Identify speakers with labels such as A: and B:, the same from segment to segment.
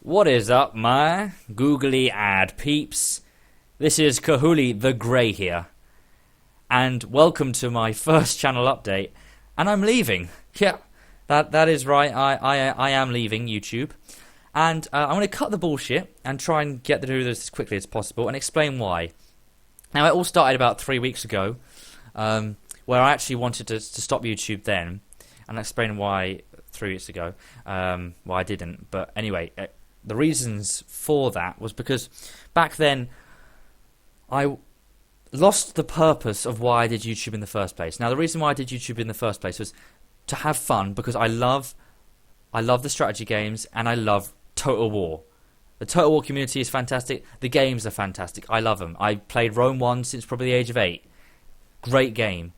A: What is up, my Googly Eyed Peeps? This is Kahuli the Grey here, and welcome to my first channel update. And I'm leaving. Yeah, that is right. I am leaving YouTube, and I'm going to cut the bullshit and try and get through this as quickly as possible and explain why. Now, it all started about 3 weeks ago, where I actually wanted to stop YouTube then, and explain why 3 weeks ago. Well, I didn't, but anyway. The reasons for that was because back then I lost the purpose of why I did YouTube in the first place. Now, the reason why I did YouTube in the first place was to have fun, because I love the strategy games and I love Total War. The Total War community is fantastic. The games are fantastic. I love them. I played Rome 1 since probably the age of 8. Great game.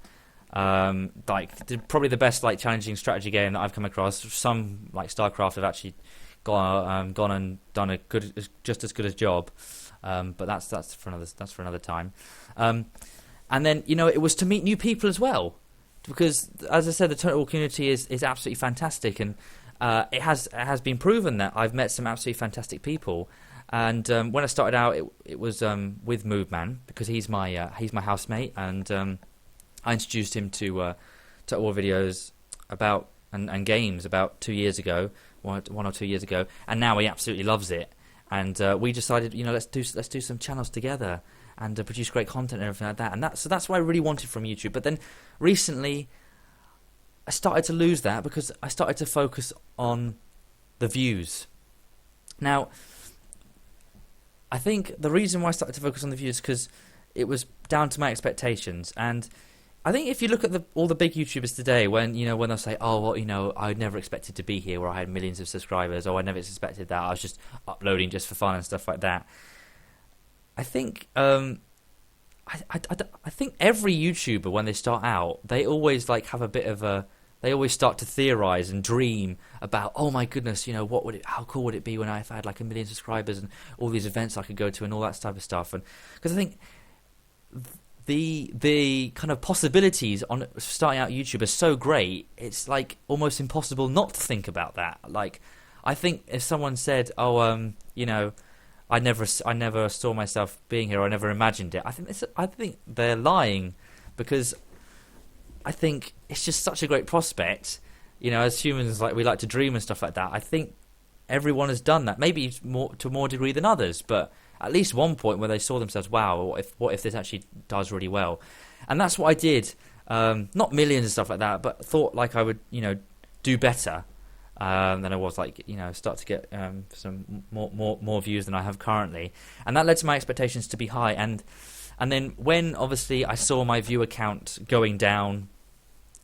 A: Probably the best challenging strategy game that I've come across. Some like StarCraft have actually gone and done just as good a job, but that's for another time. And then it was to meet new people as well, because as I said, the Total War community is absolutely fantastic, and it has been proven that I've met some absolutely fantastic people. And when I started out, it was with Moveman, because he's my housemate, and I introduced him to Total War videos about and games about 2 years ago. 1 or 2 years ago, and now he absolutely loves it. And we decided, let's do some channels together and produce great content and everything like that. And that's what I really wanted from YouTube. But then recently, I started to lose that because I started to focus on the views. Now, I think the reason why I started to focus on the views is because it was down to my expectations. And I think if you look at all the big YouTubers today, when they'll say, "Oh, well, I never expected to be here, where I had millions of subscribers," or "I never expected that. I was just uploading just for fun and stuff like that." I think I think every YouTuber, when they start out, they always have a bit of a. They always start to theorize and dream about, "Oh my goodness, how cool would it be when I had a million subscribers and all these events I could go to and all that type of stuff." And because I think the kind of possibilities on starting out YouTube are so great, it's almost impossible not to think about that. I think if someone said, "Oh, I never saw myself being here, or I never imagined it," I think they're lying, because I think it's just such a great prospect. As humans, we like to dream and stuff like that. I think everyone has done that, maybe to a more degree than others, but at least one point where they saw themselves, "Wow, what if this actually does really well?" And that's what I did. Not millions and stuff like that, but thought I would, do better than I was. Start to get some more views than I have currently, and that led to my expectations to be high. And then when obviously I saw my viewer count going down,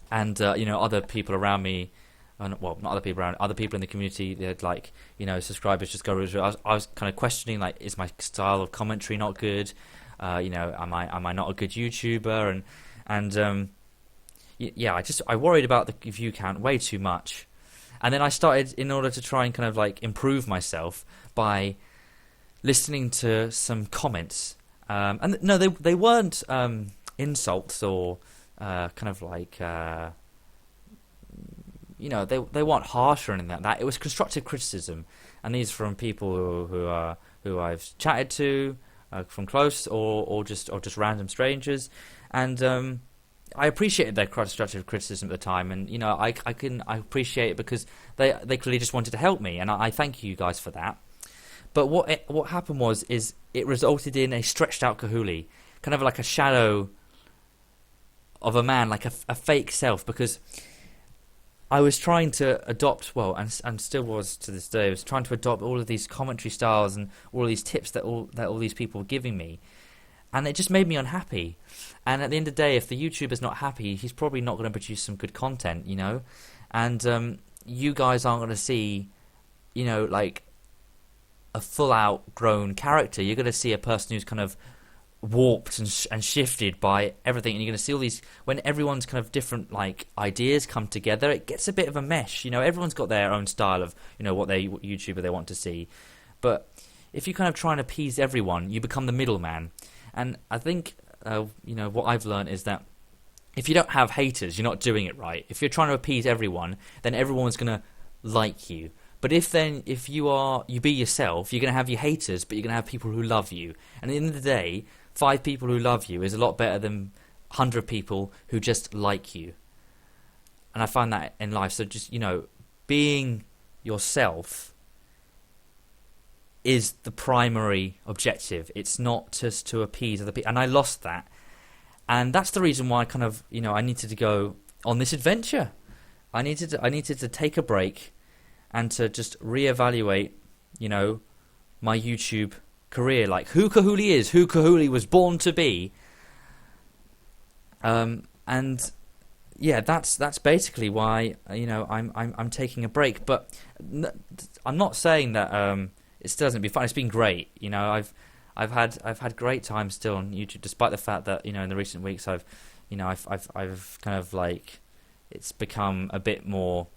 A: and other people around me. Well, not other people around, other people in the community, they had subscribers just go. I was kind of questioning, is my style of commentary not good? Am I not a good YouTuber? And I worried about the view count way too much. And then I started, in order to try and kind of improve myself, by listening to some comments. And no, they weren't insults or they weren't harsh or anything like that. It was constructive criticism, and these from people who I've chatted to from close, or just random strangers, and I appreciated their constructive criticism at the time, and I appreciate it because they clearly just wanted to help me, and I thank you guys for that. But what happened was it resulted in a stretched out Kahuli, kind of like a shadow of a man, like a fake self, because I was trying to adopt, and still was to this day, I was trying to adopt all of these commentary styles and all of these tips that all these people were giving me. And it just made me unhappy. And at the end of the day, if the YouTuber's not happy, he's probably not going to produce some good content, And you guys aren't going to see, a full-out grown character. You're going to see a person who's kind of warped and shifted by everything, and you're going to see all these, when everyone's kind of different ideas come together, it gets a bit of a mesh. Everyone's got their own style of what YouTuber they want to see, but if you kind of try and appease everyone, you become the middleman. And I think what I've learned is that if you don't have haters, you're not doing it right. If you're trying to appease everyone, then everyone's going to like you. But if you be yourself, you're going to have your haters, but you're going to have people who love you. And at the end of the day, 5 people who love you is a lot better than 100 people who just like you. And I find that in life. So just, being yourself is the primary objective. It's not just to appease other people. And I lost that. And that's the reason why I needed to go on this adventure. I needed to take a break and to just reevaluate, my YouTube career, like who Kahuli is, who Kahuli was born to be. And yeah, that's basically why I'm taking a break. But I'm not saying that it still hasn't been fun. It's been great. I've had great time still on YouTube, despite the fact that in the recent weeks I've kind of like it's become a bit more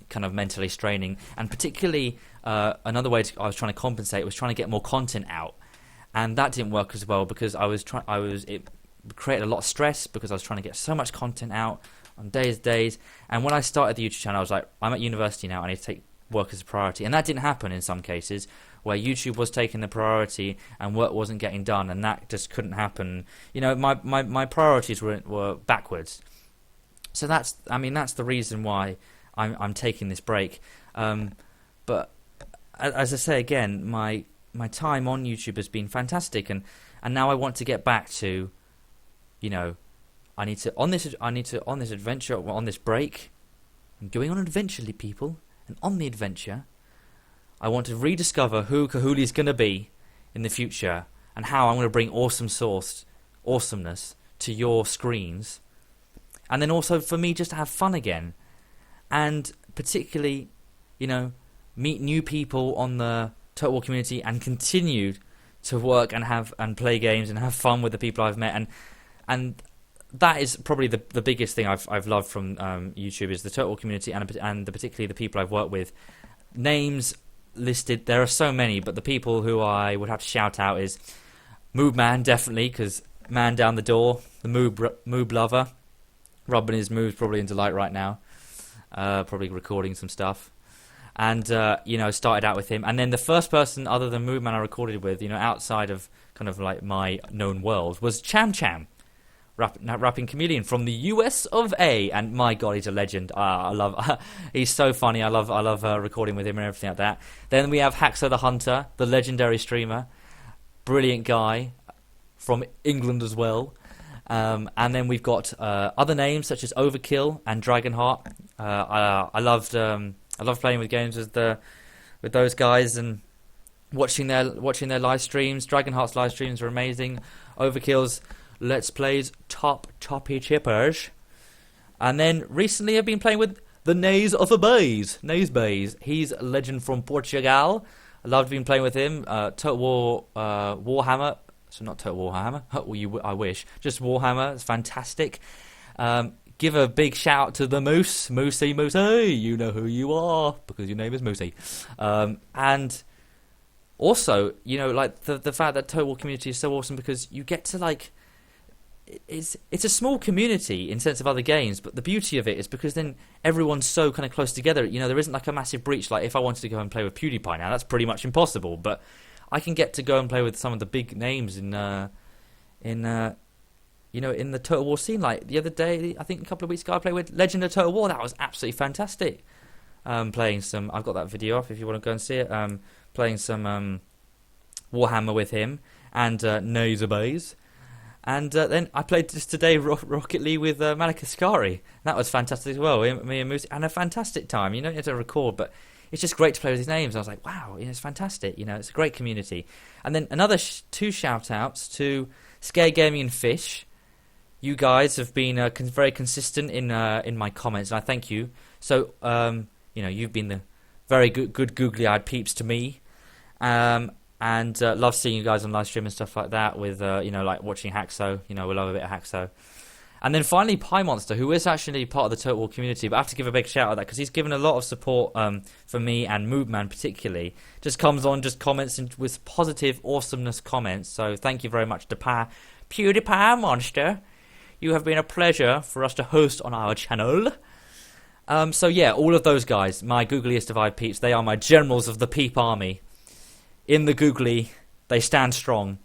A: kind of mentally straining, and particularly another way I was trying to compensate was trying to get more content out, and that didn't work as well because it created a lot of stress because I was trying to get so much content out on days. And when I started the YouTube channel, I was like, I'm at university now, I need to take work as a priority, and that didn't happen in some cases where YouTube was taking the priority and work wasn't getting done, and that just couldn't happen. My priorities were backwards. So that's the reason why I'm taking this break. But as I say again, my time on YouTube has been fantastic, and now I want to get back to, I need to on this adventure, on this break. I'm going on an adventure, people, and on the adventure, I want to rediscover who Kahuli is going to be in the future and how I'm going to bring awesomeness to your screens. And then also for me just to have fun again. And particularly, meet new people on the Total War community and continue to work and play games and have fun with the people I've met. And that is probably the biggest thing I've loved from YouTube is the Total War community and particularly the people I've worked with. Names listed, there are so many, but the people who I would have to shout out is Moob Man, definitely, because man down the door, the Moob lover, rubbing his moves probably into light right now, probably recording some stuff, and started out with him. And then the first person other than Moob Man I recorded with, outside of kind of like my known world, was Cham Cham, rapping chameleon from the US of A, and my god, he's a legend. I love he's so funny. I love recording with him and everything like that. Then we have Haxo the Hunter, the legendary streamer, brilliant guy from England as well. And then we've got other names such as Overkill and Dragonheart. I love playing with games with those guys and watching their live streams. Dragonheart's live streams are amazing. Overkill's Let's Plays toppy chippers. And then recently I've been playing with the Nays of a Bays. Nays Bays. He's a legend from Portugal. I loved being playing with him. Total War Warhammer. So not Total Warhammer. I wish. Just Warhammer. It's fantastic. Give a big shout out to the Moose. Moosey. You know who you are because your name is Moosey. And also, like the fact that Total War community is so awesome because you get to it's a small community in sense of other games, but the beauty of it is because then everyone's so kind of close together. There isn't like a massive breach. Like if I wanted to go and play with PewDiePie now, that's pretty much impossible. But I can get to go and play with some of the big names in the Total War scene. Like the other day, I think a couple of weeks ago, I played with Legend of Total War. That was absolutely fantastic. Playing some, I've got that video up if you want to go and see it. Playing some Warhammer with him and Nazer Bays. And then I played just today Rocket League with Malika Skari. That was fantastic as well. Me and Moose, and a fantastic time. You had to record, but it's just great to play with his names. I was like, wow, it's fantastic. It's a great community. And then another 2 shout-outs to Scare Gaming and Fish. You guys have been very consistent in my comments, and I thank you. So, you've been the very good Googly Eyed Peeps to me. And love seeing you guys on live stream and stuff like that with, like watching Haxo. We love a bit of Haxo. And then finally, Pie Monster, who is actually part of the Total War community, but I have to give a big shout out that because he's given a lot of support for me and Moobman particularly. Just comes on, just comments with positive awesomeness comments. So thank you very much to PewDiePie Monster. You have been a pleasure for us to host on our channel. So yeah, all of those guys, my Googliest of Eyed Peeps, they are my generals of the Peep Army. In the Googly, they stand strong.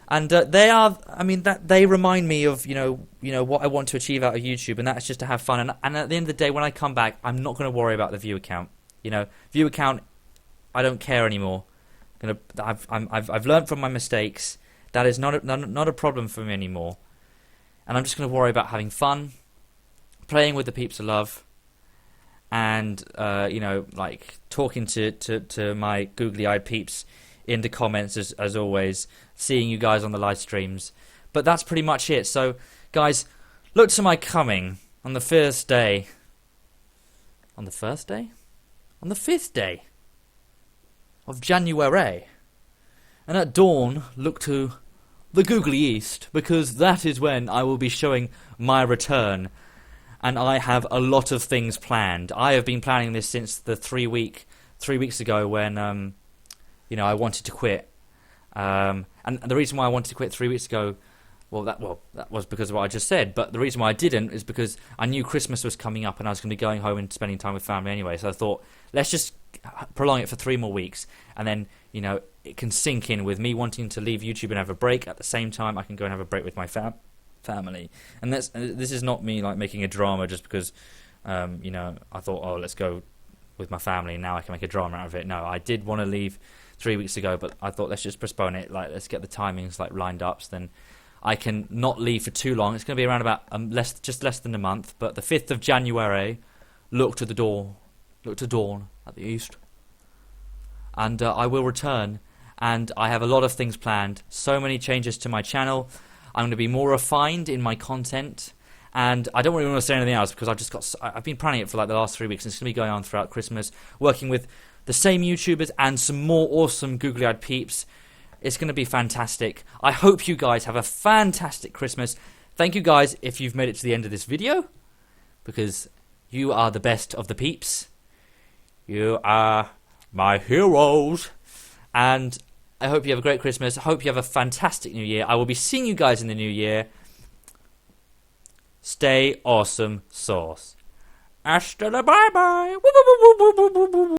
A: And they are, I mean, that they remind me of, what I want to achieve out of YouTube, and that's just to have fun. And at the end of the day, when I come back, I'm not going to worry about the view count. View count, I don't care anymore. I've learned from my mistakes. That is not a problem for me anymore. And I'm just going to worry about having fun, playing with the peeps I love, and talking to my Googly Eyed Peeps in the comments as always, seeing you guys on the live streams. But that's pretty much it. So, guys, look to my coming on the first day. On the first day? On the 5th day of January. And at dawn, look to the Googly East, because that is when I will be showing my return. And I have a lot of things planned. I have been planning this since the 3 weeks ago when I wanted to quit. And the reason why I wanted to quit 3 weeks ago, that was because of what I just said. But the reason why I didn't is because I knew Christmas was coming up and I was going to be going home and spending time with family anyway. So I thought, let's just prolong it for 3 more weeks, and then it can sink in with me wanting to leave YouTube and have a break. At the same time, I can go and have a break with my family. And this is not me like making a drama just because I thought, oh, let's go with my family and now I can make a drama out of it. No, I did want to leave 3 weeks ago, but I thought let's just postpone it. Like, let's get the timings lined up, so then I can not leave for too long. It's going to be around about less than a month. But the 5th of January, look to dawn at the east, and I will return. And I have a lot of things planned. So many changes to my channel. I'm going to be more refined in my content. And I don't really want to say anything else because I've been planning it for the last 3 weeks. And it's going to be going on throughout Christmas, working with the same YouTubers and some more awesome Googly Eyed Peeps. It's going to be fantastic. I hope you guys have a fantastic Christmas. Thank you guys if you've made it to the end of this video, because you are the best of the peeps. You are my heroes. And I hope you have a great Christmas. I hope you have a fantastic New Year. I will be seeing you guys in the New Year. Stay awesome sauce. Hasta la bye bye.